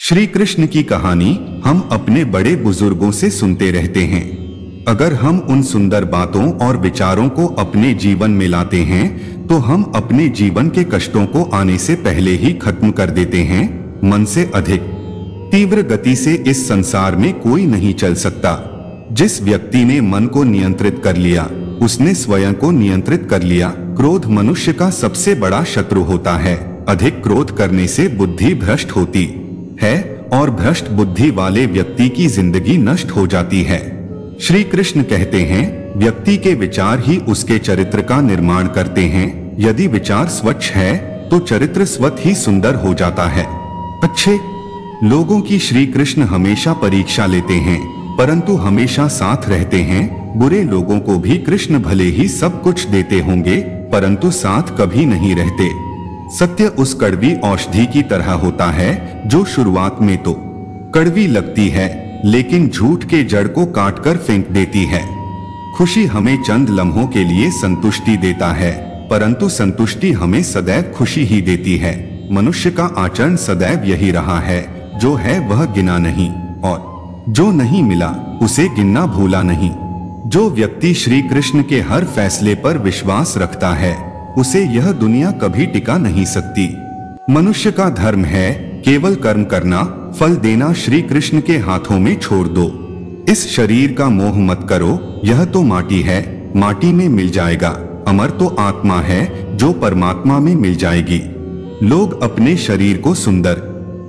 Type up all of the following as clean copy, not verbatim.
श्री कृष्ण की कहानी हम अपने बड़े बुजुर्गों से सुनते रहते हैं। अगर हम उन सुंदर बातों और विचारों को अपने जीवन में लाते हैं तो हम अपने जीवन के कष्टों को आने से पहले ही खत्म कर देते हैं। मन से अधिक तीव्र गति से इस संसार में कोई नहीं चल सकता। जिस व्यक्ति ने मन को नियंत्रित कर लिया उसने स्वयं को नियंत्रित कर लिया। क्रोध मनुष्य का सबसे बड़ा शत्रु होता है। अधिक क्रोध करने से बुद्धि भ्रष्ट होती है और भ्रष्ट बुद्धि वाले व्यक्ति की जिंदगी नष्ट हो जाती है। श्री कृष्ण कहते हैं, व्यक्ति के विचार ही उसके चरित्र का निर्माण करते हैं। यदि विचार स्वच्छ है तो चरित्र स्वतः ही सुंदर हो जाता है। अच्छे लोगों की श्री कृष्ण हमेशा परीक्षा लेते हैं परंतु हमेशा साथ रहते हैं। बुरे लोगों को भी कृष्ण भले ही सब कुछ देते होंगे परंतु साथ कभी नहीं रहते। सत्य उस कड़वी औषधि की तरह होता है जो शुरुआत में तो कड़वी लगती है लेकिन झूठ के जड़ को काटकर फेंक देती है। खुशी हमें चंद लम्हों के लिए संतुष्टि देता है परंतु संतुष्टि हमें सदैव खुशी ही देती है। मनुष्य का आचरण सदैव यही रहा है, जो है वह गिना नहीं और जो नहीं मिला उसे गिनना भूला नहीं। जो व्यक्ति श्री कृष्ण के हर फैसले पर विश्वास रखता है उसे यह दुनिया कभी टिका नहीं सकती। मनुष्य का धर्म है केवल कर्म करना, फल देना श्री कृष्ण के हाथों में छोड़ दो। इस शरीर का मोह मत करो, यह तो माटी है, माटी में मिल जाएगा। अमर तो आत्मा है जो परमात्मा में मिल जाएगी। लोग अपने शरीर को सुंदर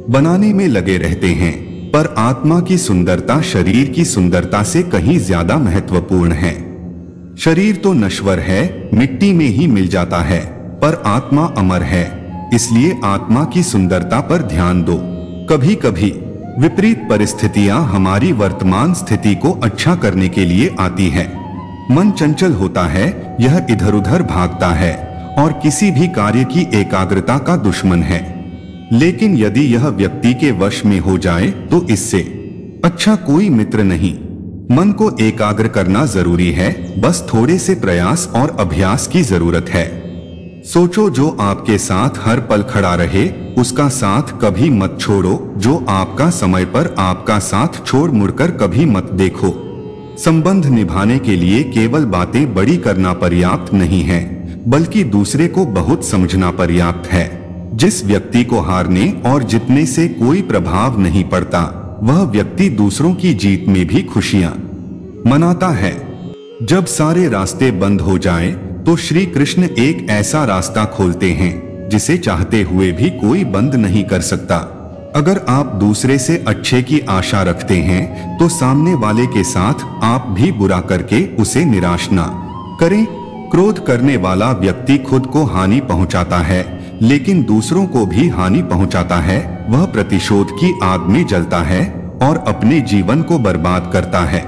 बनाने में लगे रहते हैं पर आत्मा की सुंदरता शरीर की सुंदरता से कहीं ज्यादा महत्वपूर्ण है। शरीर तो नश्वर है, मिट्टी में ही मिल जाता है, पर आत्मा अमर है। इसलिए आत्मा की सुंदरता पर ध्यान दो। कभी कभी विपरीत परिस्थितियां हमारी वर्तमान स्थिति को अच्छा करने के लिए आती है। मन चंचल होता है, यह इधर उधर भागता है और किसी भी कार्य की एकाग्रता का दुश्मन है। लेकिन यदि यह व्यक्ति के वश में हो जाए तो इससे अच्छा कोई मित्र नहीं। मन को एकाग्र करना जरूरी है, बस थोड़े से प्रयास और अभ्यास की जरूरत है। सोचो जो आपके साथ हर पल खड़ा रहे उसका साथ कभी मत छोड़ो। जो आपका समय पर आपका साथ छोड़ मुड़कर कभी मत देखो। संबंध निभाने के लिए केवल बातें बड़ी करना पर्याप्त नहीं है बल्कि दूसरे को बहुत समझना पर्याप्त है। जिस व्यक्ति को हारने और जीतने से कोई प्रभाव नहीं पड़ता वह व्यक्ति दूसरों की जीत में भी खुशियां मनाता है। जब सारे रास्ते बंद हो जाएं, तो श्री कृष्ण एक ऐसा रास्ता खोलते हैं जिसे चाहते हुए भी कोई बंद नहीं कर सकता। अगर आप दूसरे से अच्छे की आशा रखते हैं तो सामने वाले के साथ आप भी बुरा करके उसे निराश ना करें। क्रोध करने वाला व्यक्ति खुद को हानि पहुंचाता है लेकिन दूसरों को भी हानि पहुंचाता है। वह प्रतिशोध की आग में जलता है और अपने जीवन को बर्बाद करता है।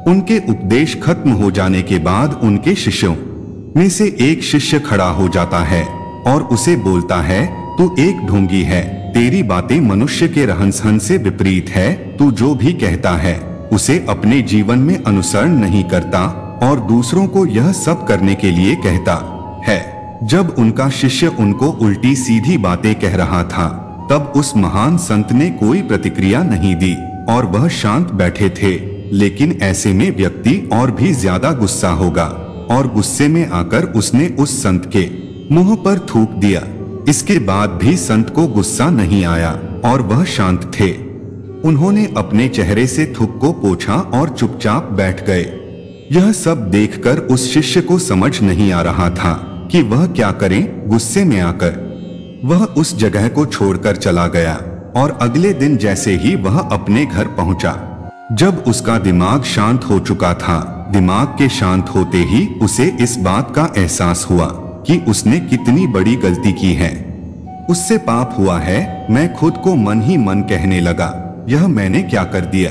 उनके उपदेश खत्म हो जाने के बाद उनके शिष्यों में से एक शिष्य खड़ा हो जाता है और उसे बोलता है, तू एक ढोंगी है, तेरी बातें मनुष्य के रहन-सहन से विपरीत है। तू जो भी कहता है उसे अपने जीवन में अनुसरण नहीं करता और दूसरों को यह सब करने के लिए कहता है। जब उनका शिष्य उनको उल्टी सीधी बातें कह रहा था तब उस महान संत ने कोई प्रतिक्रिया नहीं दी और वह शांत बैठे थे। लेकिन ऐसे में व्यक्ति और भी ज्यादा गुस्सा होगा और गुस्से में आकर उसने उस संत के मुंह पर थूक दिया। इसके बाद भी संत को गुस्सा नहीं आया और वह शांत थे। उन्होंने अपने चेहरे से थूक को पोंछा और चुपचाप बैठ गए। यह सब देखकर उस शिष्य को समझ नहीं आ रहा था कि वह क्या करे। गुस्से में आकर वह उस जगह को छोड़कर चला गया और अगले दिन जैसे ही वह अपने घर पहुंचा, जब उसका दिमाग शांत हो चुका था, दिमाग के शांत होते ही उसे इस बात का एहसास हुआ कि उसने कितनी बड़ी गलती की है। उससे पाप हुआ है। मैं खुद को मन ही मन कहने लगा, यह मैंने क्या कर दिया।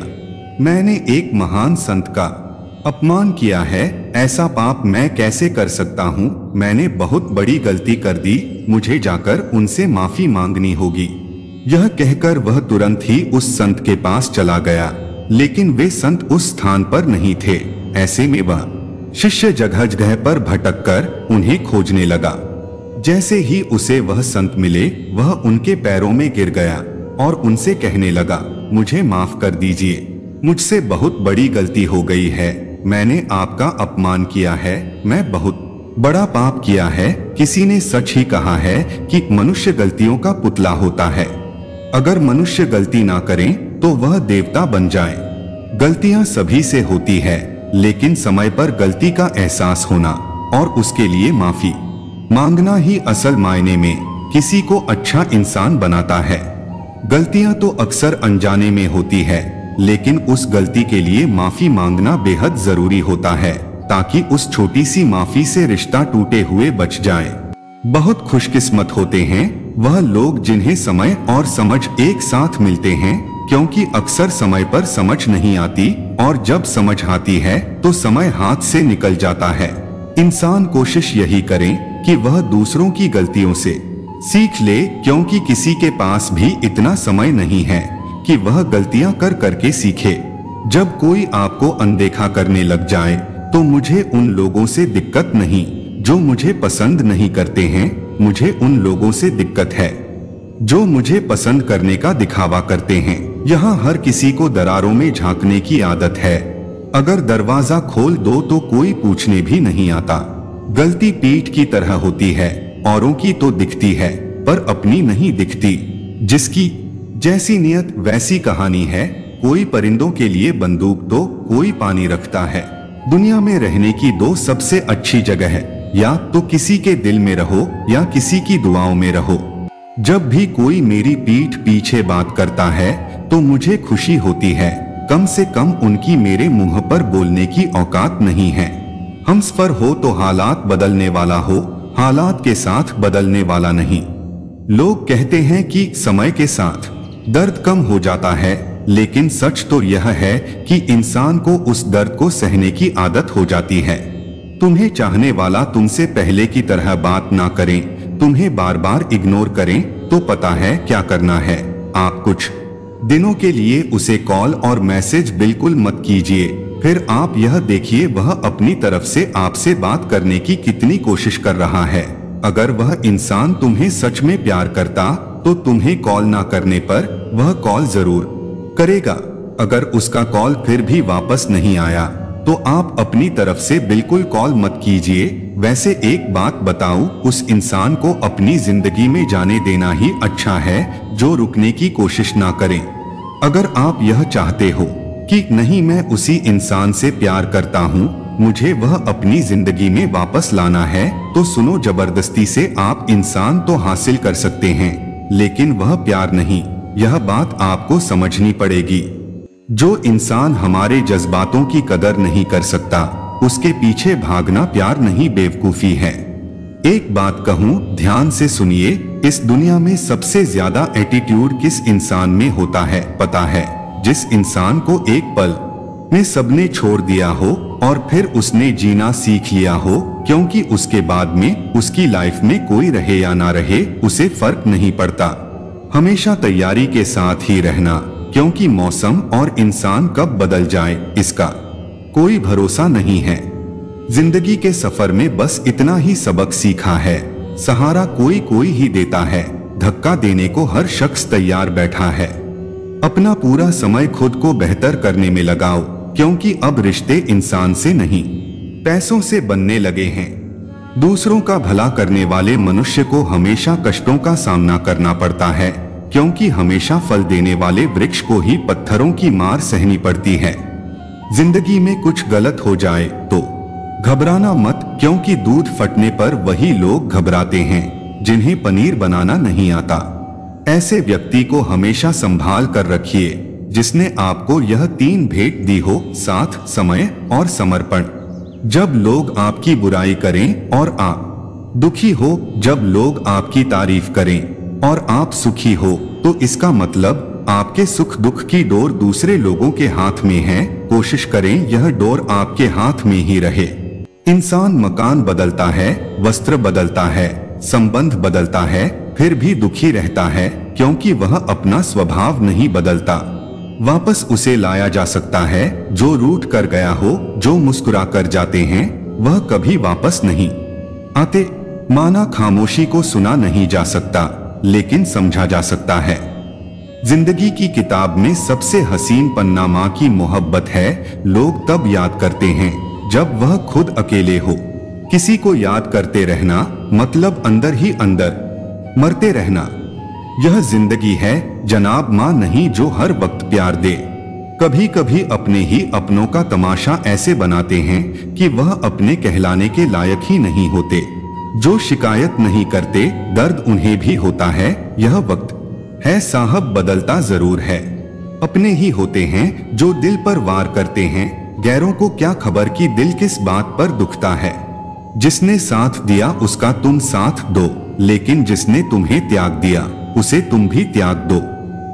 मैंने एक महान संत का अपमान किया है। ऐसा पाप मैं कैसे कर सकता हूँ। मैंने बहुत बड़ी गलती कर दी, मुझे जाकर उनसे माफी मांगनी होगी। यह कहकर वह तुरंत ही उस संत के पास चला गया लेकिन वे संत उस स्थान पर नहीं थे। ऐसे में वह शिष्य जगह जगह पर भटककर उन्हें खोजने लगा। जैसे ही उसे वह संत मिले वह उनके पैरों में गिर गया और उनसे कहने लगा, मुझे माफ कर दीजिए, मुझसे बहुत बड़ी गलती हो गई है, मैंने आपका अपमान किया है, मैं बहुत बड़ा पाप किया है। किसी ने सच ही कहा है कि मनुष्य गलतियों का पुतला होता है। अगर मनुष्य गलती ना करें तो वह देवता बन जाए। गलतियां सभी से होती है, लेकिन समय पर गलती का एहसास होना और उसके लिए माफी मांगना ही असल मायने में किसी को अच्छा इंसान बनाता है। गलतियां तो अक्सर अनजाने में होती है, लेकिन उस गलती के लिए माफी मांगना बेहद जरूरी होता है, ताकि उस छोटी सी माफी से रिश्ता टूटे हुए बच जाए। बहुत खुशकिस्मत होते हैं वह लोग जिन्हें समय और समझ एक साथ मिलते हैं, क्योंकि अक्सर समय पर समझ नहीं आती और जब समझ आती है तो समय हाथ से निकल जाता है। इंसान कोशिश यही करे कि वह दूसरों की गलतियों से सीख ले, क्योंकि किसी के पास भी इतना समय नहीं है कि वह गलतियां कर करके सीखे। जब कोई आपको अनदेखा करने लग जाए तो मुझे उन लोगों से दिक्कत नहीं जो मुझे पसंद नहीं करते हैं, मुझे उन लोगों से दिक्कत है जो मुझे पसंद करने का दिखावा करते हैं। यहाँ हर किसी को दरारों में झांकने की आदत है। अगर दरवाजा खोल दो तो कोई पूछने भी नहीं आता। गलती पीठ की तरह होती है, औरों की तो दिखती है पर अपनी नहीं दिखती। जिसकी जैसी नियत वैसी कहानी है। कोई परिंदों के लिए बंदूक तो कोई पानी रखता है। दुनिया में रहने की दो सबसे अच्छी जगह है, या तो किसी के दिल में रहो या किसी की दुआओं में रहो। जब भी कोई मेरी पीठ पीछे बात करता है तो मुझे खुशी होती है, कम से कम उनकी मेरे मुंह पर बोलने की औकात नहीं है। हम सफर हो तो हालात बदलने वाला हो, हालात के साथ बदलने वाला नहीं। लोग कहते हैं कि समय के साथ दर्द कम हो जाता है, लेकिन सच तो यह है कि इंसान को उस दर्द को सहने की आदत हो जाती है। तुम्हें चाहने वाला तुमसे पहले की तरह बात ना करें, तुम्हें बार बार इग्नोर करें, तो पता है क्या करना है। आप कुछ दिनों के लिए उसे कॉल और मैसेज बिल्कुल मत कीजिए, फिर आप यह देखिए वह अपनी तरफ से आपसे बात करने की कितनी कोशिश कर रहा है। अगर वह इंसान तुम्हें सच में प्यार करता तो तुम्हें कॉल ना करने पर वह कॉल जरूर करेगा। अगर उसका कॉल फिर भी वापस नहीं आया तो आप अपनी तरफ से बिल्कुल कॉल मत कीजिए। वैसे एक बात बताऊं, उस इंसान को अपनी जिंदगी में जाने देना ही अच्छा है जो रुकने की कोशिश ना करें। अगर आप यह चाहते हो कि नहीं मैं उसी इंसान से प्यार करता हूं, मुझे वह अपनी जिंदगी में वापस लाना है, तो सुनो, जबरदस्ती से आप इंसान तो हासिल कर सकते हैं, लेकिन वह प्यार नहीं। यह बात आपको समझनी पड़ेगी। जो इंसान हमारे जज्बातों की कदर नहीं कर सकता, उसके पीछे भागना प्यार नहीं, बेवकूफी है। एक बात कहूं, ध्यान से सुनिए, इस दुनिया में सबसे ज्यादा एटीट्यूड किस इंसान में होता है पता है? जिस इंसान को एक पल में सबने छोड़ दिया हो और फिर उसने जीना सीख लिया हो, क्योंकि उसके बाद में उसकी लाइफ में कोई रहे या ना रहे उसे फर्क नहीं पड़ता। हमेशा तैयारी के साथ ही रहना, क्योंकि मौसम और इंसान कब बदल जाए इसका कोई भरोसा नहीं है। जिंदगी के सफर में बस इतना ही सबक सीखा है, सहारा कोई कोई ही देता है, धक्का देने को हर शख्स तैयार बैठा है। अपना पूरा समय खुद को बेहतर करने में लगाओ, क्योंकि अब रिश्ते इंसान से नहीं पैसों से बनने लगे हैं। दूसरों का भला करने वाले मनुष्य को हमेशा कष्टों का सामना करना पड़ता है, क्योंकि हमेशा फल देने वाले वृक्ष को ही पत्थरों की मार सहनी पड़ती है। जिंदगी में कुछ गलत हो जाए तो घबराना मत, क्योंकि दूध फटने पर वही लोग घबराते हैं जिन्हें पनीर बनाना नहीं आता। ऐसे व्यक्ति को हमेशा संभाल कर रखिए जिसने आपको यह 3 भेंट दी हो, साथ, समय और समर्पण। जब लोग आपकी बुराई करें और आप दुखी हो, जब लोग आपकी तारीफ करें और आप सुखी हो, तो इसका मतलब आपके सुख दुख की डोर दूसरे लोगों के हाथ में है। कोशिश करें यह डोर आपके हाथ में ही रहे। इंसान मकान बदलता है, वस्त्र बदलता है, संबंध बदलता है, फिर भी दुखी रहता है, क्योंकि वह अपना स्वभाव नहीं बदलता। वापस उसे लाया जा सकता है जो रूठ कर गया हो। जो मुस्कुरा कर जाते हैं वह कभी वापस नहीं आते। माना खामोशी को सुना नहीं जा सकता, लेकिन समझा जा सकता है। जिंदगी की किताब में सबसे हसीन पन्ना माँ की मोहब्बत है। लोग तब याद करते हैं जब वह खुद अकेले हो। किसी को याद करते रहना मतलब अंदर ही अंदर मरते रहना। यह जिंदगी है जनाब माँ नहीं जो हर वक्त प्यार दे। कभी कभी अपने ही अपनों का तमाशा ऐसे बनाते हैं कि वह अपने कहलाने के लायक ही नहीं होते। जो शिकायत नहीं करते दर्द उन्हें भी होता है। यह वक्त है साहब बदलता जरूर है। अपने ही होते हैं जो दिल पर वार करते हैं। गैरों को क्या खबर कि दिल किस बात पर दुखता है। जिसने साथ दिया उसका तुम साथ दो, लेकिन जिसने तुम्हें त्याग दिया उसे तुम भी त्याग दो।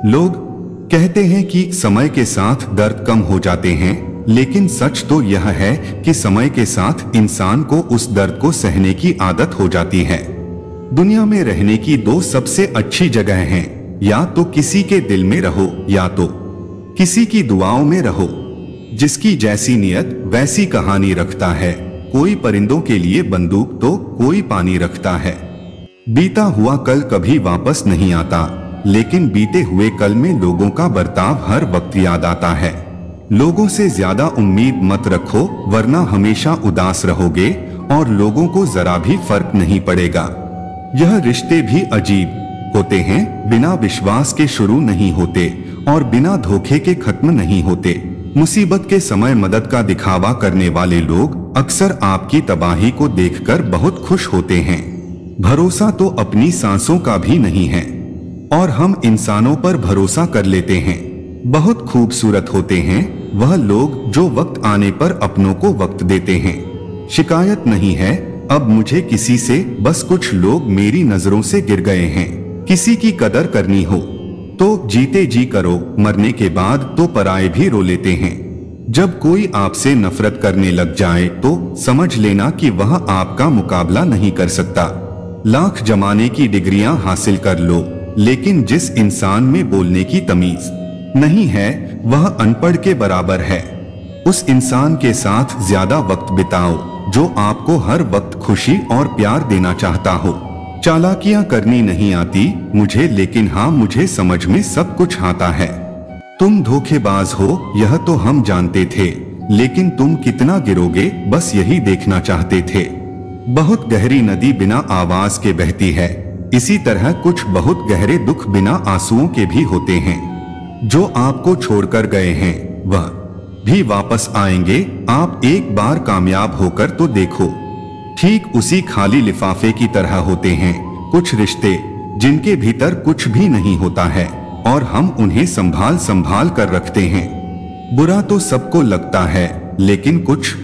लोग कहते हैं कि समय के साथ दर्द कम हो जाते हैं, लेकिन सच तो यह है कि समय के साथ इंसान को उस दर्द को सहने की आदत हो जाती है। दुनिया में रहने की दो सबसे अच्छी जगह हैं, या तो किसी के दिल में रहो या तो किसी की दुआओं में रहो। जिसकी जैसी नियत वैसी कहानी रखता है। कोई परिंदों के लिए बंदूक तो कोई पानी रखता है। बीता हुआ कल कभी वापस नहीं आता, लेकिन बीते हुए कल में लोगों का बर्ताव हर वक्त याद आता है। लोगों से ज्यादा उम्मीद मत रखो, वरना हमेशा उदास रहोगे और लोगों को जरा भी फर्क नहीं पड़ेगा। यह रिश्ते भी अजीब होते हैं, बिना विश्वास के शुरू नहीं होते और बिना धोखे के खत्म नहीं होते। मुसीबत के समय मदद का दिखावा करने वाले लोग अक्सर आपकी तबाही को देखकर बहुत खुश होते हैं। भरोसा तो अपनी सांसों का भी नहीं है और हम इंसानों पर भरोसा कर लेते हैं। बहुत खूबसूरत होते हैं वह लोग जो वक्त आने पर अपनों को वक्त देते हैं। शिकायत नहीं है अब मुझे किसी से, बस कुछ लोग मेरी नजरों से गिर गए हैं। किसी की कदर करनी हो तो जीते जी करो, मरने के बाद तो पराए भी रो लेते हैं। जब कोई आपसे नफरत करने लग जाए तो समझ लेना कि वह आपका मुकाबला नहीं कर सकता। लाख जमाने की डिग्रियां हासिल कर लो, लेकिन जिस इंसान में बोलने की तमीज नहीं है वह अनपढ़ के बराबर है। उस इंसान के साथ ज्यादा वक्त बिताओ जो आपको हर वक्त खुशी और प्यार देना चाहता हो। चालाकियां करनी नहीं आती मुझे, लेकिन हाँ मुझे समझ में सब कुछ आता है। तुम धोखेबाज हो यह तो हम जानते थे, लेकिन तुम कितना गिरोगे बस यही देखना चाहते थे। बहुत गहरी नदी बिना आवाज के बहती है, इसी तरह कुछ बहुत गहरे दुख बिना आंसुओं के भी होते हैं। जो आपको छोड़कर गए हैं वह भी वापस आएंगे। आप एक बार कामयाब होकर तो देखो। ठीक उसी खाली लिफाफे की तरह होते हैं कुछ रिश्ते जिनके भीतर कुछ भी नहीं होता है और हम उन्हें संभाल संभाल कर रखते हैं। बुरा तो सबको लगता है, लेकिन कुछ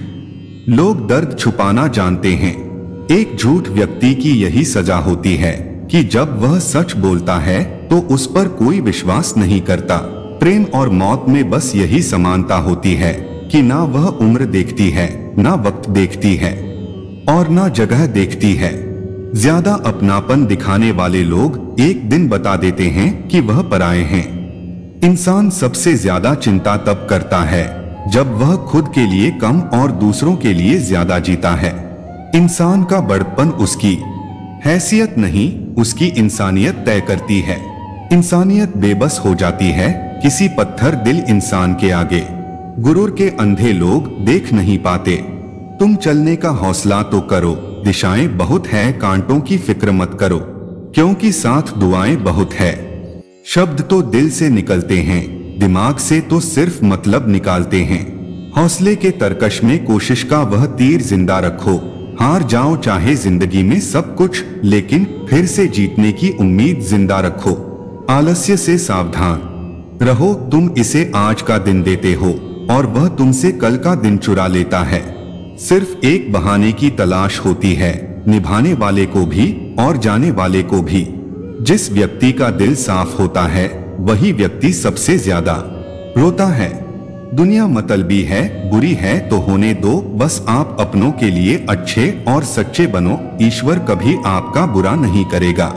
लोग दर्द छुपाना जानते हैं। एक झूठ व्यक्ति की यही सजा होती है कि जब वह सच बोलता है तो उस पर कोई विश्वास नहीं करता। प्रेम और मौत में बस यही समानता होती है कि ना वह उम्र देखती है, ना वक्त देखती है और ना जगह देखती है। ज्यादा अपनापन दिखाने वाले लोग एक दिन बता देते हैं कि वह पराए हैं। इंसान सबसे ज्यादा चिंता तब करता है जब वह खुद के लिए कम और दूसरों के लिए ज्यादा जीता है। इंसान का बड़प्पन उसकी हैसियत नहीं उसकी इंसानियत तय करती है। इंसानियत बेबस हो जाती है किसी पत्थर दिल इंसान के आगे। गुरूर के अंधे लोग देख नहीं पाते। तुम चलने का हौसला तो करो, दिशाएं बहुत है, कांटों की फिक्र मत करो, क्योंकि साथ दुआएं बहुत है। शब्द तो दिल से निकलते हैं, दिमाग से तो सिर्फ मतलब निकालते हैं। हौसले के तरकश में कोशिश का वह तीर जिंदा रखो। हार जाओ चाहे जिंदगी में सब कुछ, लेकिन फिर से जीतने की उम्मीद जिंदा रखो। आलस्य से सावधान रहो, तुम इसे आज का दिन देते हो और वह तुमसे कल का दिन चुरा लेता है। सिर्फ एक बहाने की तलाश होती है, निभाने वाले को भी और जाने वाले को भी। जिस व्यक्ति का दिल साफ होता है वही व्यक्ति सबसे ज्यादा रोता है। दुनिया मतलबी है, बुरी है तो होने दो, बस आप अपनों के लिए अच्छे और सच्चे बनो। ईश्वर कभी आपका बुरा नहीं करेगा।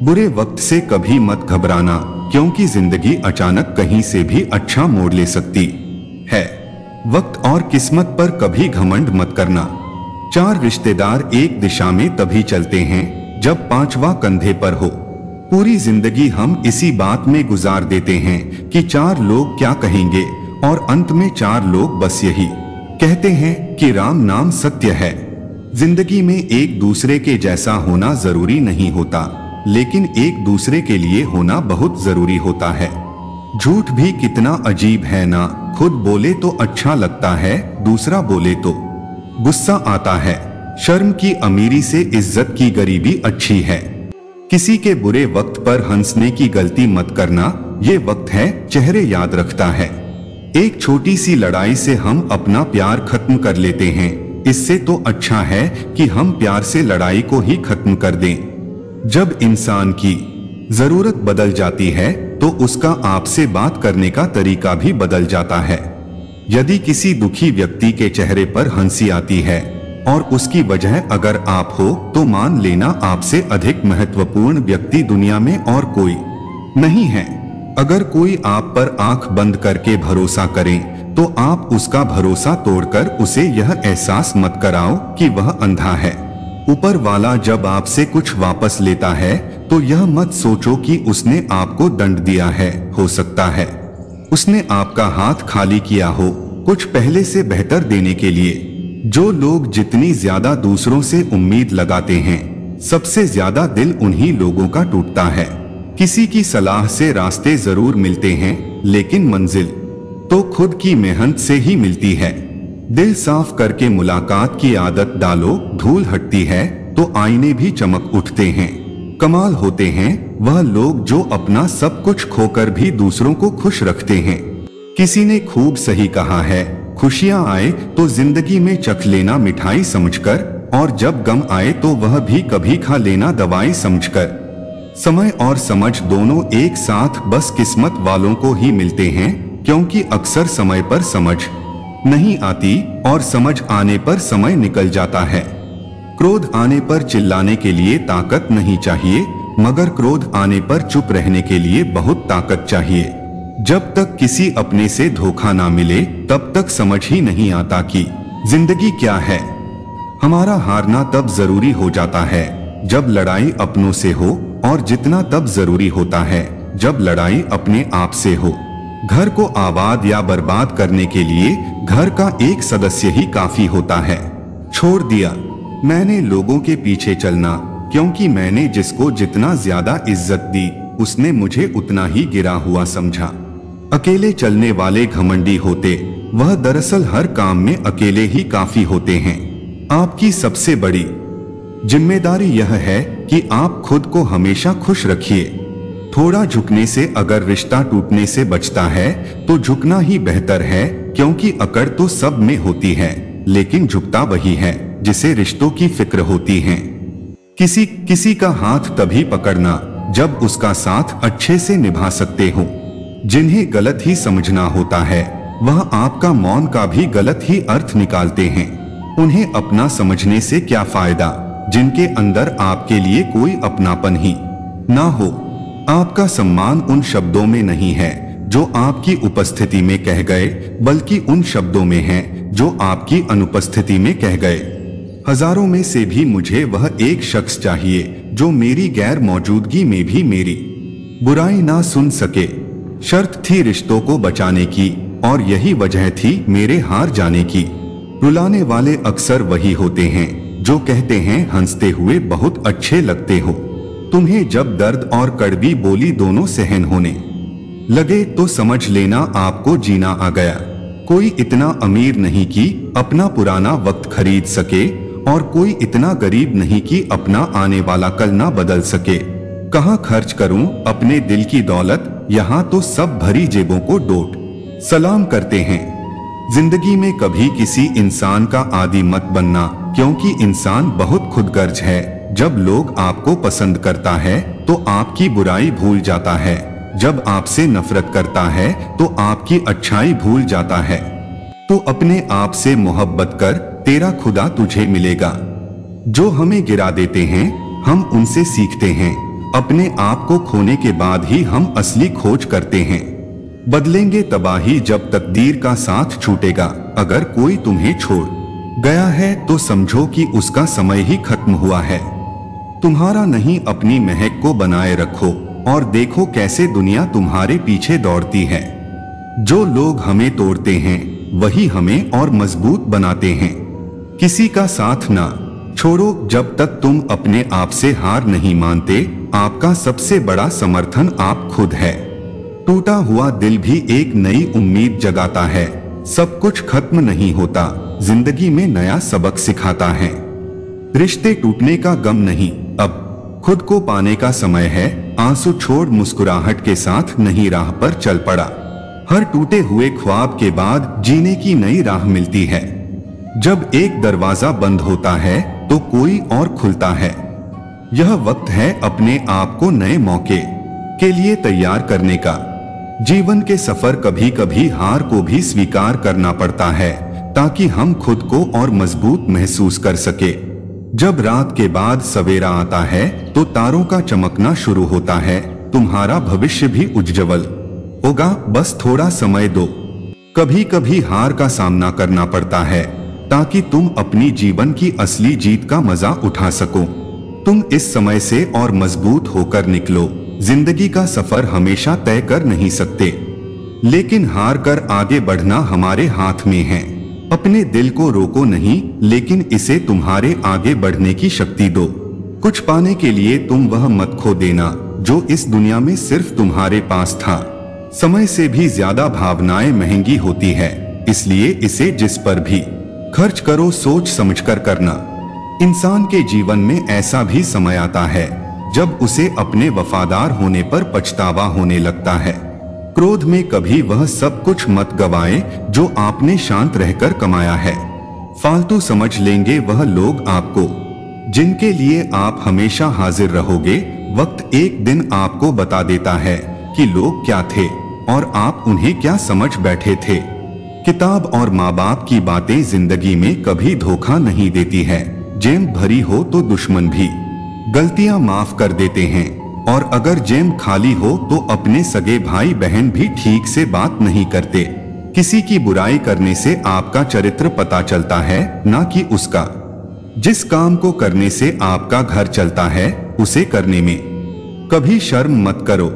बुरे वक्त से कभी मत घबराना, क्योंकि जिंदगी अचानक कहीं से भी अच्छा मोड़ ले सकती है। वक्त और किस्मत पर कभी घमंड मत करना। 4 रिश्तेदार एक दिशा में तभी चलते हैं जब 5वां कंधे पर हो। पूरी जिंदगी हम इसी बात में गुजार देते हैं कि 4 लोग क्या कहेंगे, और अंत में 4 लोग बस यही कहते हैं कि राम नाम सत्य है। जिंदगी में एक दूसरे के जैसा होना जरूरी नहीं होता, लेकिन एक दूसरे के लिए होना बहुत जरूरी होता है। झूठ भी कितना अजीब है ना, खुद बोले तो अच्छा लगता है, दूसरा बोले तो गुस्सा आता है। शर्म की अमीरी से इज्जत की गरीबी अच्छी है। किसी के बुरे वक्त पर हंसने की गलती मत करना, ये वक्त है चेहरे याद रखता है। एक छोटी सी लड़ाई से हम अपना प्यार खत्म कर लेते हैं, इससे तो अच्छा है कि हम प्यार से लड़ाई को ही खत्म कर दें। जब इंसान की जरूरत बदल जाती है तो उसका आपसे बात करने का तरीका भी बदल जाता है। यदि किसी दुखी व्यक्ति के चेहरे पर हंसी आती है और उसकी वजह अगर आप हो, तो मान लेना आपसे अधिक महत्वपूर्ण व्यक्ति दुनिया में और कोई नहीं है। अगर कोई आप पर आंख बंद करके भरोसा करे तो आप उसका भरोसा तोड़कर उसे यह एहसास मत कराओ कि वह अंधा है। ऊपर वाला जब आपसे कुछ वापस लेता है तो यह मत सोचो कि उसने आपको दंड दिया है। हो सकता है उसने आपका हाथ खाली किया हो कुछ पहले से बेहतर देने के लिए। जो लोग जितनी ज्यादा दूसरों से उम्मीद लगाते हैं, सबसे ज्यादा दिल उन्हीं लोगों का टूटता है। किसी की सलाह से रास्ते जरूर मिलते हैं, लेकिन मंजिल तो खुद की मेहनत से ही मिलती है। दिल साफ करके मुलाकात की आदत डालो, धूल हटती है तो आईने भी चमक उठते हैं। कमाल होते हैं वह लोग जो अपना सब कुछ खोकर भी दूसरों को खुश रखते हैं। किसी ने खूब सही कहा है, खुशियां आए तो जिंदगी में चख लेना मिठाई समझकर, और जब गम आए तो वह भी कभी खा लेना दवाई समझकर। समय और समझ दोनों एक साथ बस किस्मत वालों को ही मिलते हैं, क्योंकि अक्सर समय पर समझ नहीं आती और समझ आने पर समय निकल जाता है। क्रोध आने पर चिल्लाने के लिए ताकत नहीं चाहिए, मगर क्रोध आने पर चुप रहने के लिए बहुत ताकत चाहिए। जब तक किसी अपने से धोखा ना मिले तब तक समझ ही नहीं आता कि जिंदगी क्या है। हमारा हारना तब जरूरी हो जाता है जब लड़ाई अपनों से हो, और जीतना तब जरूरी होता है जब लड़ाई अपने आप से हो। घर को आबाद या बर्बाद करने के लिए घर का एक सदस्य ही काफी होता है। छोड़ दिया मैंने लोगों के पीछे चलना, क्योंकि मैंने जिसको जितना ज्यादा इज्जत दी उसने मुझे उतना ही गिरा हुआ समझा। अकेले चलने वाले घमंडी होते, वह दरअसल हर काम में अकेले ही काफी होते हैं। आपकी सबसे बड़ी जिम्मेदारी यह है कि आप खुद को हमेशा खुश रखिए। थोड़ा झुकने से अगर रिश्ता टूटने से बचता है तो झुकना ही बेहतर है, क्योंकि अकड़ तो सब में होती है, लेकिन झुकता वही है जिसे रिश्तों की फिक्र होती है। किसी का हाथ तभी पकड़ना जब उसका साथ अच्छे से निभा सकते हो। जिन्हें गलत ही समझना होता है वह आपका मौन का भी गलत ही अर्थ निकालते हैं। उन्हें अपना समझने से क्या फायदा जिनके अंदर आपके लिए कोई अपनापन ही ना हो। आपका सम्मान उन शब्दों में नहीं है जो आपकी उपस्थिति में कह गए, बल्कि उन शब्दों में है जो आपकी अनुपस्थिति में कह गए। हजारों में से भी मुझे वह एक शख्स चाहिए जो मेरी गैर मौजूदगी में भी मेरी बुराई ना सुन सके। शर्त थी रिश्तों को बचाने की, और यही वजह थी मेरे हार जाने की। रुलाने वाले अक्सर वही होते हैं जो कहते हैं हंसते हुए बहुत अच्छे लगते हो। तुम्हें जब दर्द और कड़वी बोली दोनों सहन होने लगे तो समझ लेना आपको जीना आ गया। कोई इतना अमीर नहीं कि अपना पुराना वक्त खरीद सके, और कोई इतना गरीब नहीं कि अपना आने वाला कल ना बदल सके। कहाँ खर्च करूं अपने दिल की दौलत, यहाँ तो सब भरी जेबों को डोट सलाम करते हैं। जिंदगी में कभी किसी इंसान का आदी मत बनना, क्योंकि इंसान बहुत खुदगर्ज है। जब लोग आपको पसंद करता है तो आपकी बुराई भूल जाता है, जब आपसे नफरत करता है तो आपकी अच्छाई भूल जाता है। तो अपने आप से मोहब्बत कर, तेरा खुदा तुझे मिलेगा। जो हमें गिरा देते हैं हम उनसे सीखते हैं। अपने आप को खोने के बाद ही हम असली खोज करते हैं। बदलेंगे तबाही जब तकदीर का साथ छूटेगा। अगर कोई तुम्हें छोड़ गया है तो समझो कि उसका समय ही खत्म हुआ है। तुम्हारा नहीं, अपनी महक को बनाए रखो और देखो कैसे दुनिया तुम्हारे पीछे दौड़ती है। जो लोग हमें तोड़ते हैं वही हमें और मजबूत बनाते हैं। किसी का साथ ना छोड़ो जब तक तुम अपने आप से हार नहीं मानते। आपका सबसे बड़ा समर्थन आप खुद है। टूटा हुआ दिल भी एक नई उम्मीद जगाता है। सब कुछ खत्म नहीं होता, जिंदगी में नया सबक सिखाता है। रिश्ते टूटने का गम नहीं, अब खुद को पाने का समय है। आंसू छोड़ मुस्कुराहट के साथ नई राह पर चल पड़ा। हर टूटे हुए ख्वाब के बाद जीने की नई राह मिलती है। जब एक दरवाजा बंद होता है तो कोई और खुलता है। यह वक्त है अपने आप को नए मौके के लिए तैयार करने का। जीवन के सफर कभी कभी हार को भी स्वीकार करना पड़ता है ताकि हम खुद को और मजबूत महसूस कर सके। जब रात के बाद सवेरा आता है तो तारों का चमकना शुरू होता है। तुम्हारा भविष्य भी उज्जवल होगा, बस थोड़ा समय दो। कभी कभी हार का सामना करना पड़ता है ताकि तुम अपनी जीवन की असली जीत का मजा उठा सको। तुम इस समय से और मजबूत होकर निकलो। जिंदगी का सफर हमेशा तय कर नहीं सकते, लेकिन हार कर आगे बढ़ना हमारे हाथ में है। अपने दिल को रोको नहीं, लेकिन इसे तुम्हारे आगे बढ़ने की शक्ति दो। कुछ पाने के लिए तुम वह मत खो देना जो इस दुनिया में सिर्फ तुम्हारे पास था। समय से भी ज्यादा भावनाएं महंगी होती है, इसलिए इसे जिस पर भी खर्च करो सोच समझकर करना। इंसान के जीवन में ऐसा भी समय आता है जब उसे अपने वफादार होने पर पछतावा होने लगता है। क्रोध में कभी वह सब कुछ मत गवाए जो आपने शांत रहकर कमाया है। फालतू समझ लेंगे वह लोग आपको जिनके लिए आप हमेशा हाजिर रहोगे। वक्त एक दिन आपको बता देता है कि लोग क्या थे और आप उन्हें क्या समझ बैठे थे। किताब और माँ बाप की बातें जिंदगी में कभी धोखा नहीं देती है। जेब भरी हो तो दुश्मन भी गलतियां माफ कर देते हैं, और अगर जेब खाली हो तो अपने सगे भाई बहन भी ठीक से बात नहीं करते। किसी की बुराई करने से आपका चरित्र पता चलता है, ना कि उसका। जिस काम को करने से आपका घर चलता है उसे करने में कभी शर्म मत करो।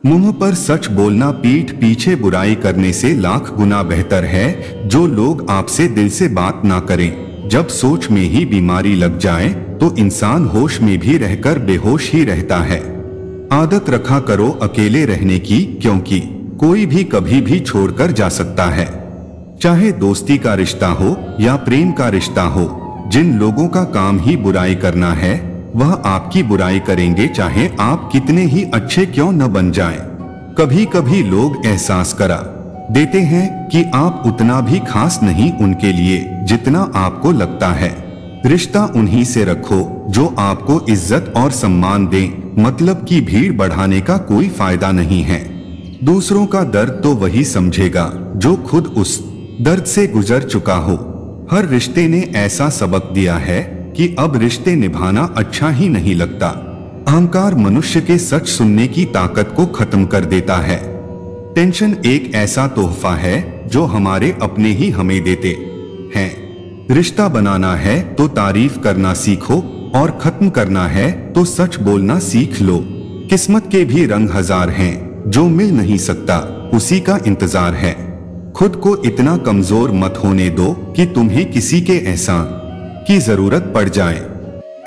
मुंह पर सच बोलना पीठ पीछे बुराई करने से लाख गुना बेहतर है। जो लोग आपसे दिल से बात ना करें, जब सोच में ही बीमारी लग जाए तो इंसान होश में भी रहकर बेहोश ही रहता है। आदत रखा करो अकेले रहने की, क्योंकि कोई भी कभी भी छोड़कर जा सकता है। चाहे दोस्ती का रिश्ता हो या प्रेम का रिश्ता हो, जिन लोगों का काम ही बुराई करना है वह आपकी बुराई करेंगे, चाहे आप कितने ही अच्छे क्यों न बन जाएं। कभी कभी लोग एहसास करा देते हैं कि आप उतना भी खास नहीं उनके लिए जितना आपको लगता है। रिश्ता उन्हीं से रखो जो आपको इज्जत और सम्मान दें। मतलब की भीड़ बढ़ाने का कोई फायदा नहीं है। दूसरों का दर्द तो वही समझेगा जो खुद उस दर्द से गुजर चुका हो। हर रिश्ते ने ऐसा सबक दिया है कि अब रिश्ते निभाना अच्छा ही नहीं लगता। अहंकार मनुष्य के सच सुनने की ताकत को खत्म कर देता है। टेंशन एक ऐसा तोहफा है जो हमारे अपने ही हमें देते हैं। रिश्ता बनाना है तो तारीफ करना सीखो, और खत्म करना है तो सच बोलना सीख लो। किस्मत के भी रंग हजार हैं, जो मिल नहीं सकता उसी का इंतजार है। खुद को इतना कमजोर मत होने दो कि तुम्हें किसी के एहसान की जरूरत पड़ जाए।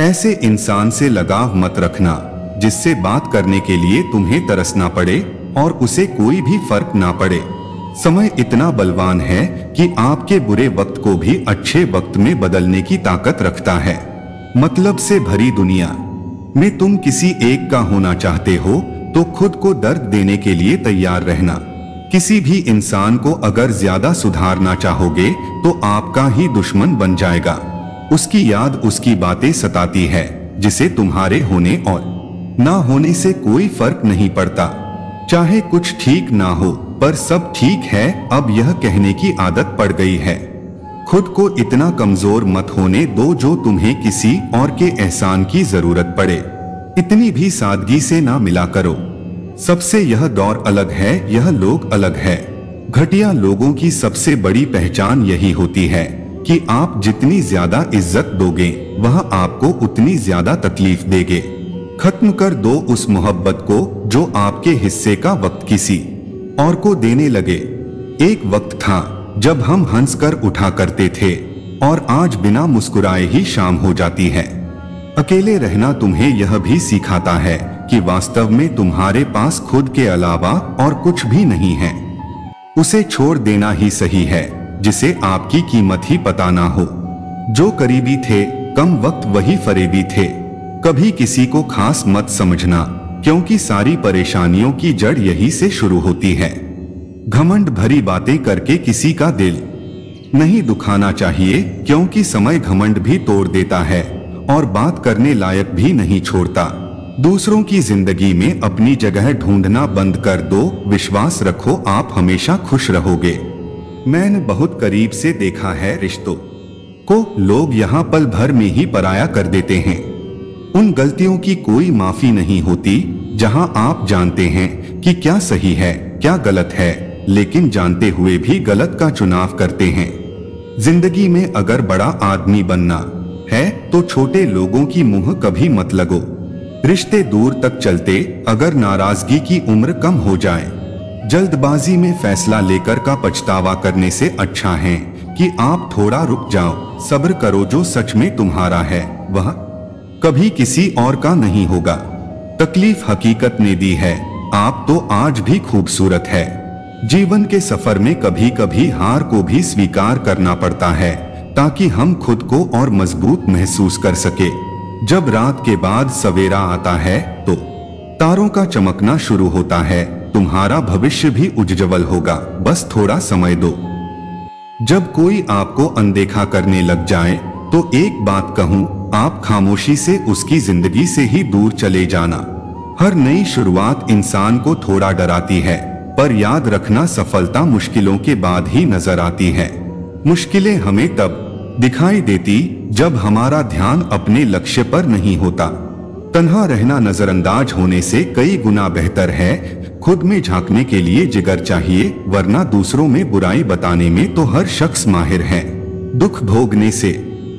ऐसे इंसान से लगाव मत रखना जिससे बात करने के लिए तुम्हें तरसना पड़े और उसे कोई भी फर्क ना पड़े। समय इतना बलवान है कि आपके बुरे वक्त को भी अच्छे वक्त में बदलने की ताकत रखता है। मतलब से भरी दुनिया में तुम किसी एक का होना चाहते हो तो खुद को दर्द देने के लिए तैयार रहना। किसी भी इंसान को अगर ज्यादा सुधारना चाहोगे तो आपका ही दुश्मन बन जाएगा। उसकी याद, उसकी बातें सताती है जिसे तुम्हारे होने और ना होने से कोई फर्क नहीं पड़ता। चाहे कुछ ठीक ना हो पर सब ठीक है, अब यह कहने की आदत पड़ गई है। खुद को इतना कमजोर मत होने दो जो तुम्हें किसी और के एहसान की जरूरत पड़े। इतनी भी सादगी से ना मिला करो। सबसे यह दौर अलग है, यह लोग अलग है। घटिया लोगों की सबसे बड़ी पहचान यही होती है कि आप जितनी ज्यादा इज्जत दोगे वह आपको उतनी ज्यादा तकलीफ देगे। खत्म कर दो उस मोहब्बत को जो आपके हिस्से का वक्त किसी और को देने लगे। एक वक्त था जब हम हंस कर उठा करते थे और आज बिना मुस्कुराए ही शाम हो जाती है। अकेले रहना तुम्हें यह भी सिखाता है कि वास्तव में तुम्हारे पास खुद के अलावा और कुछ भी नहीं है। उसे छोड़ देना ही सही है जिसे आपकी कीमत ही पता ना हो। जो करीबी थे कम वक्त वही फरेबी थे। कभी किसी को खास मत समझना, क्योंकि सारी परेशानियों की जड़ यही से शुरू होती है। घमंड भरी बातें करके किसी का दिल नहीं दुखाना चाहिए, क्योंकि समय घमंड भी तोड़ देता है और बात करने लायक भी नहीं छोड़ता। दूसरों की जिंदगी में अपनी जगह ढूंढना बंद कर दो। विश्वास रखो, आप हमेशा खुश रहोगे। मैंने बहुत करीब से देखा है रिश्तों को लोग यहाँ पल भर में ही पराया कर देते हैं। उन गलतियों की कोई माफी नहीं होती जहां आप जानते हैं कि क्या सही है क्या गलत है, लेकिन जानते हुए भी गलत का चुनाव करते हैं। जिंदगी में अगर बड़ा आदमी बनना है तो छोटे लोगों की मुंह कभी मत लगो। रिश्ते दूर तक चलते अगर नाराजगी की उम्र कम हो जाए। जल्दबाजी में फैसला लेकर का पछतावा करने से अच्छा है कि आप थोड़ा रुक जाओ, सब्र करो। जो सच में तुम्हारा है वह कभी किसी और का नहीं होगा। तकलीफ हकीकत ने दी है, आप तो आज भी खूबसूरत है। जीवन के सफर में कभी कभी हार को भी स्वीकार करना पड़ता है ताकि हम खुद को और मजबूत महसूस कर सके। जब रात के बाद सवेरा आता है तो तारों का चमकना शुरू होता है। तुम्हारा भविष्य भी उज्जवल होगा, बस थोड़ा समय दो। जब कोई आपको अनदेखा करने लग जाए तो एक बात कहूं, आप खामोशी से उसकी जिंदगी से ही दूर चले जाना। हर नई शुरुआत इंसान को थोड़ा डराती है, पर याद रखना सफलता मुश्किलों के बाद ही नजर आती है। मुश्किलें हमें तब दिखाई देती जब हमारा ध्यान अपने लक्ष्य पर नहीं होता। तन्हा रहना नजरअंदाज होने से कई गुना बेहतर है। खुद में झांकने के लिए जिगर चाहिए, वरना दूसरों में बुराई बताने में तो हर शख्स माहिर है। दुख भोगने से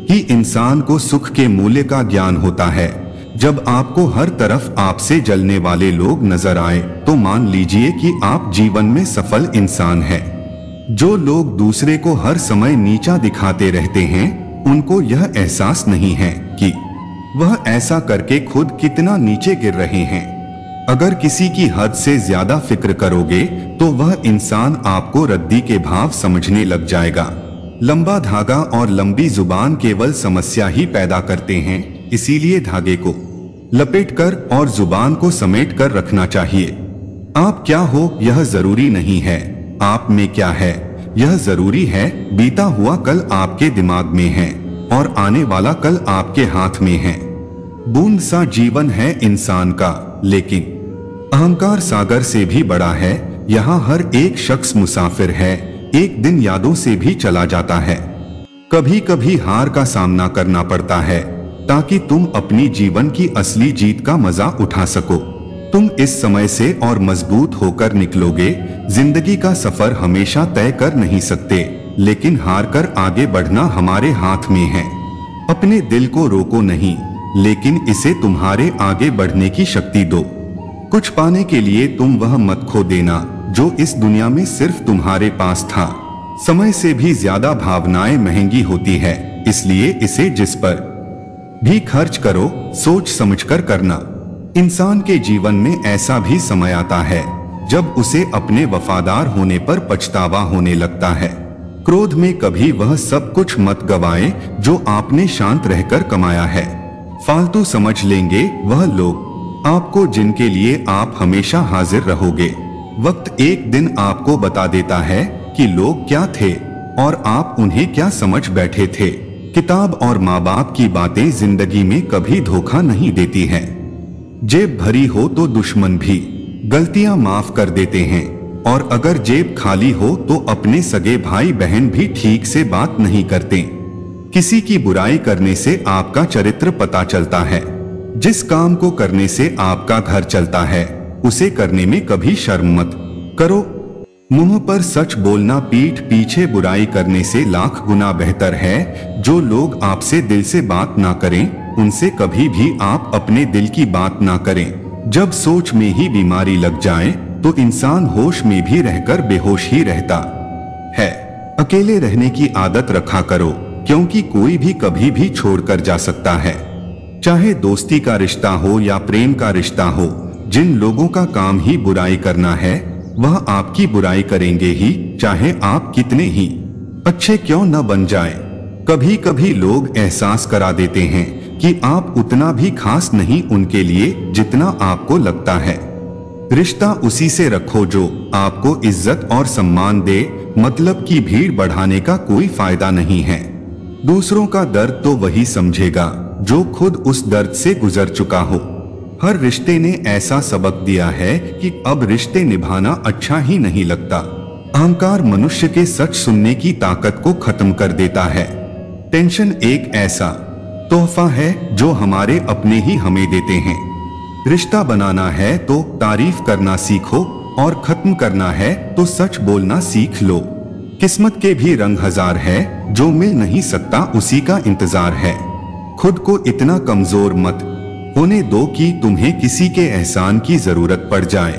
ही इंसान को सुख के मूल्य का ज्ञान होता है। जब आपको हर तरफ आपसे जलने वाले लोग नजर आए तो मान लीजिए कि आप जीवन में सफल इंसान हैं। जो लोग दूसरे को हर समय नीचा दिखाते रहते हैं, उनको यह एहसास नहीं है कि वह ऐसा करके खुद कितना नीचे गिर रहे हैं। अगर किसी की हद से ज्यादा फिक्र करोगे तो वह इंसान आपको रद्दी के भाव समझने लग जाएगा। लंबा धागा और लंबी जुबान केवल समस्या ही पैदा करते हैं, इसीलिए धागे को लपेटकर और जुबान को समेट कर रखना चाहिए। आप क्या हो यह जरूरी नहीं है, आप में क्या है यह जरूरी है। बीता हुआ कल आपके दिमाग में है और आने वाला कल आपके हाथ में है। बूंद सा जीवन है इंसान का, लेकिन अहंकार सागर से भी बड़ा है। यहाँ हर एक शख्स मुसाफिर है, एक दिन यादों से भी चला जाता है। कभी कभी हार का सामना करना पड़ता है ताकि तुम अपनी जीवन की असली जीत का मजा उठा सको। तुम इस समय से और मजबूत होकर निकलोगे। जिंदगी का सफर हमेशा तय कर नहीं सकते, लेकिन हार कर आगे बढ़ना हमारे हाथ में है। अपने दिल को रोको नहीं, लेकिन इसे तुम्हारे आगे बढ़ने की शक्ति दो। कुछ पाने के लिए तुम वह मत खो देना जो इस दुनिया में सिर्फ तुम्हारे पास था। समय से भी ज्यादा भावनाएं महंगी होती है, इसलिए इसे जिस पर भी खर्च करो सोच समझकर करना। इंसान के जीवन में ऐसा भी समय आता है जब उसे अपने वफादार होने पर पछतावा होने लगता है। क्रोध में कभी वह सब कुछ मत गवाए जो आपने शांत रहकर कमाया है। फालतू समझ लेंगे वह लोग आपको जिनके लिए आप हमेशा हाजिर रहोगे। वक्त एक दिन आपको बता देता है कि लोग क्या थे और आप उन्हें क्या समझ बैठे थे। किताब और माँ बाप की बातें जिंदगी में कभी धोखा नहीं देती हैं। जेब भरी हो तो दुश्मन भी गलतियां माफ कर देते हैं, और अगर जेब खाली हो तो अपने सगे भाई बहन भी ठीक से बात नहीं करते। किसी की बुराई करने से आपका चरित्र पता चलता है। जिस काम को करने से आपका घर चलता है उसे करने में कभी शर्म मत करो। मुंह पर सच बोलना पीठ पीछे बुराई करने से लाख गुना बेहतर है। जो लोग आपसे दिल से बात ना करें, उनसे कभी भी आप अपने दिल की बात ना करें। जब सोच में ही बीमारी लग जाए तो इंसान होश में भी रहकर बेहोश ही रहता है। अकेले रहने की आदत रखा करो, क्योंकि कोई भी कभी भी छोड़कर जा सकता है। चाहे दोस्ती का रिश्ता हो या प्रेम का रिश्ता हो, जिन लोगों का काम ही बुराई करना है वह आपकी बुराई करेंगे ही, चाहे आप कितने ही अच्छे क्यों न बन जाएं। कभी कभी लोग एहसास करा देते हैं कि आप उतना भी खास नहीं उनके लिए जितना आपको लगता है। रिश्ता उसी से रखो जो आपको इज्जत और सम्मान दे। मतलब की भीड़ बढ़ाने का कोई फायदा नहीं है। दूसरों का दर्द तो वही समझेगा जो खुद उस दर्द से गुजर चुका हो। हर रिश्ते ने ऐसा सबक दिया है कि अब रिश्ते निभाना अच्छा ही नहीं लगता। अहंकार मनुष्य के सच सुनने की ताकत को खत्म कर देता है। टेंशन एक ऐसा तोहफा है जो हमारे अपने ही हमें देते हैं। रिश्ता बनाना है तो तारीफ करना सीखो, और खत्म करना है तो सच बोलना सीख लो। किस्मत के भी रंग हजार है, जो मिल नहीं सकता उसी का इंतजार है। खुद को इतना कमजोर मत होने दो कि तुम्हें किसी के एहसान की जरूरत पड़ जाए।